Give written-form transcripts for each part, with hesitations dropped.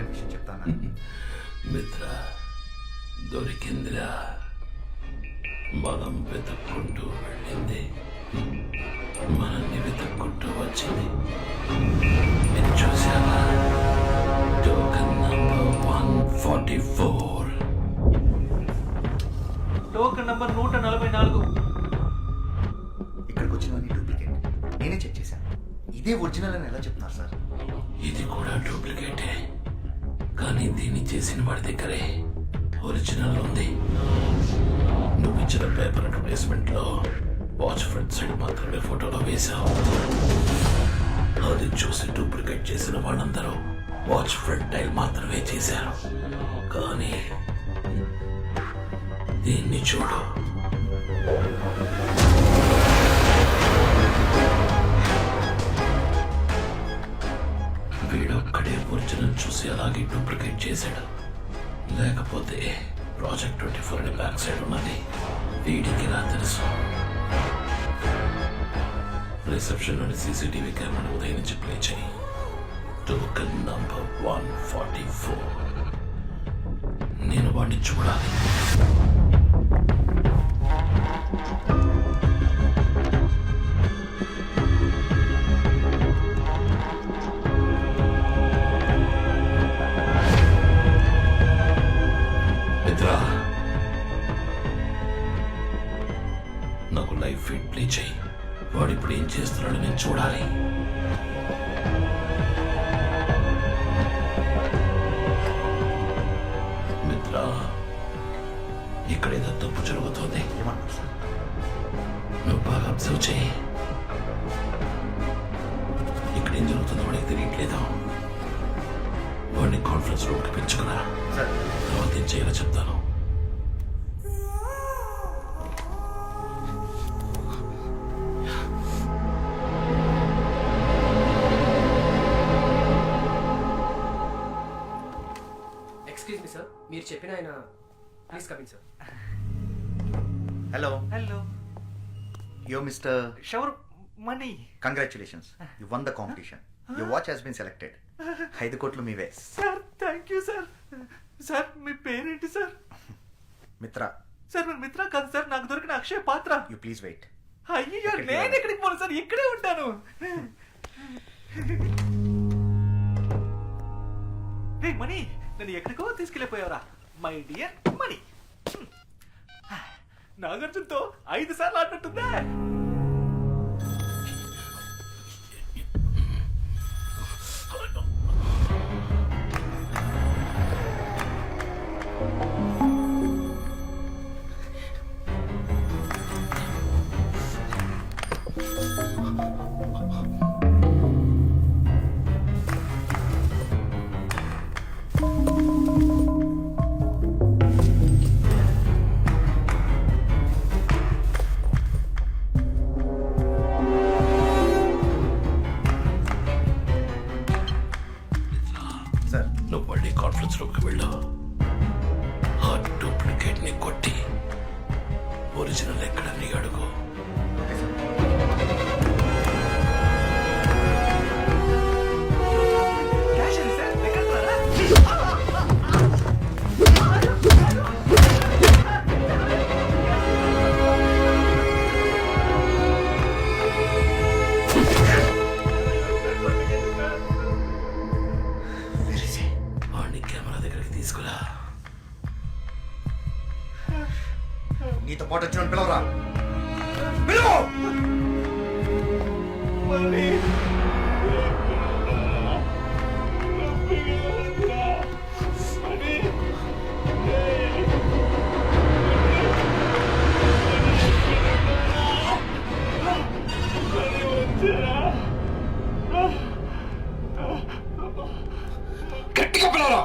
Important విషయం చెప్తాను. మిత్ర దొరికిందిరా. మనం వెతుక్కుంటూ వెళ్ళింది మనల్ని వెతుక్కుంటూ వచ్చింది. మీరు చూసావా? Token number 144. Token number 144. ఇక్కడికి వచ్చినవన్నీ డూప్లికేట్. నేనే చెక్ చేశాను. ఇదే ఒరిజినల్ అని ఎలా చెప్తున్నారు సార్? ఇది కూడా డూప్లికేటే, కానీ దీన్ని చేసిన వాడి దగ్గరే ఒరిజినల్ ఉంది. నువ్వు ఇచ్చిన పేపర్ అడ్వర్టైజ్మెంట్ లో వాచ్ ఫ్రంట్ సైడ్ మాత్రమే ఫోటోలో వేశావు. అది చూసి డూప్లికేట్ చేసిన వాళ్ళందరూ వాచ్ ఫ్రంట్ టైల్ మాత్రమే చేశారు. కానీ దీన్ని చూడు. వీడొక్కడే ఒరిజినల్ చూసి అలాగే డూప్లికేట్ చేశాడు. లేకపోతే ప్రాజెక్ట్ 24 అనే బ్యాక్ సైడ్ ఉన్నది వీడికి నా తెలుసు. రిసెప్షన్ లోని సీసీటీవీ కెమెరా ఉదయం నుంచి ప్లే చేయి. Token number 144. నేను వాడిని చూడాలి. నాకు లైవ్ ఫీడ్ ప్లే చేయి. వాడు ఇప్పుడు ఏం చేస్తున్నాడో నేను చూడాలి. మిత్ర, ఇక్కడ ఏదో తప్పు జరుగుతుంది. ఏమన్నారు సార్? నువ్వు బాగా అబ్జర్వ్ చేయి. ఇక్కడ ఏం జరుగుతుందో వాడికి తెలియట్లేదు. వాడిని కాన్ఫరెన్స్ రూమ్కి పెంచుకున్నా. సార్ తర్వాత ఏం చేయాలో చెప్తాను. ఎక్స్క్యూజ్ మీ సార్, మీరు చెప్పిన ఆయన please coming sir. Hello, hello, yo mister. Shower money. Congratulations, you won the competition. Your watch has been selected. 5 కోట్లు మీవే. Sir thank you sir. Sir మీ పేరేంటి సార్? మిత్ర. సార్ మీరు మిత్ర కాదు సార్, నాకు దొరికిన అక్షయ పాత్ర. You please wait. అయ్యో నేను ఎక్కడికి పోను సార్, ఇక్కడే ఉంటాను. రే మనీ, నన్ను ఎక్కడికో తీసుకెళ్ళిపోయావరా మై డియర్ మనీ. నాగార్జునతో 5 సార్లు ఆడినట్టుందా? నువ్వు మళ్ళీ కాన్ఫరెన్స్ రూమ్కి వెళ్ళు. ఆ డూప్లికేట్ ని కొట్టి ఒరిజినల్ ఎక్కడని అడుగు. వాడిని కెమెరా దగ్గరికి తీసుకురా. నీతో పాటు వచ్చిన పిలవరా. పిలువు. మనీ గట్టిగా పిలవరా.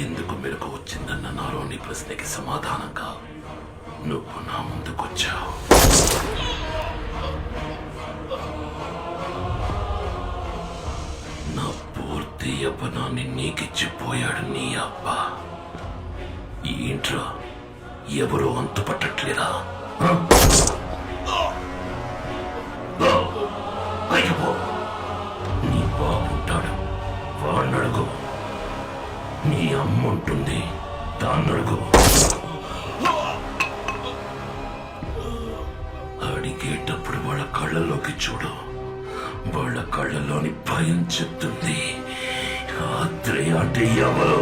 ఎందుకు మెలకు వచ్చిందన్న నాలోని ప్రశ్నకి సమాధానంగా నువ్వు నా ముందుకొచ్చావు. నా పూర్తి యవ్వనాన్ని నీకిచ్చిపోయాడు నీ అబ్బా. ఈ ఇంట్లో ఎవరూ అంతుపట్టట్లేదా? పో, నీ బాబుంటాడు, వాణ్ణడుగు. నీ అమ్ముంటుంది, దాన్నడుగు. అడిగేటప్పుడు వాళ్ళ కళ్ళలోకి చూడు. వాళ్ళ కళ్ళలోని భయం చెప్తుంది రాత్రి అంటే ఎవరు.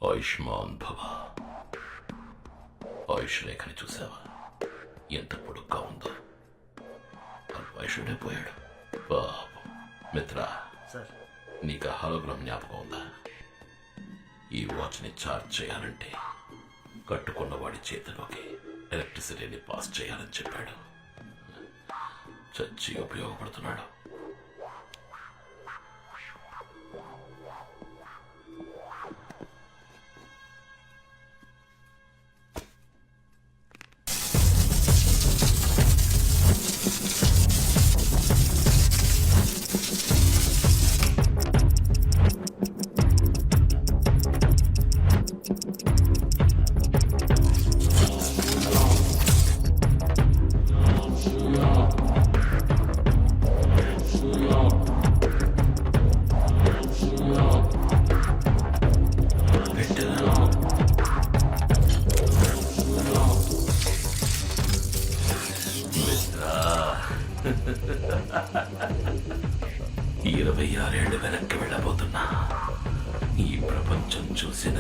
ఆయుష్మాన్ భవ. ఆయుష్ రేఖని చూసావా? ఎంత పొడుగ్గా ఉందో. అల్పాయుషుడే పోయాడు పాపం. మిత్ర, సార్, నీకు ఆ హాలోగ్రామ్ జ్ఞాపకం ఉందా? ఈ వాచ్ని ఛార్జ్ చేయాలంటే కట్టుకున్న వాడి చేతిలోకి ఎలక్ట్రిసిటీని పాస్ చేయాలని చెప్పాడు. చచ్చి ఉపయోగపడుతున్నాడు. ఇరవై 26 ఏళ్ళు వెనక్కి వెళ్ళబోతున్నా. ఈ ప్రపంచం చూసిన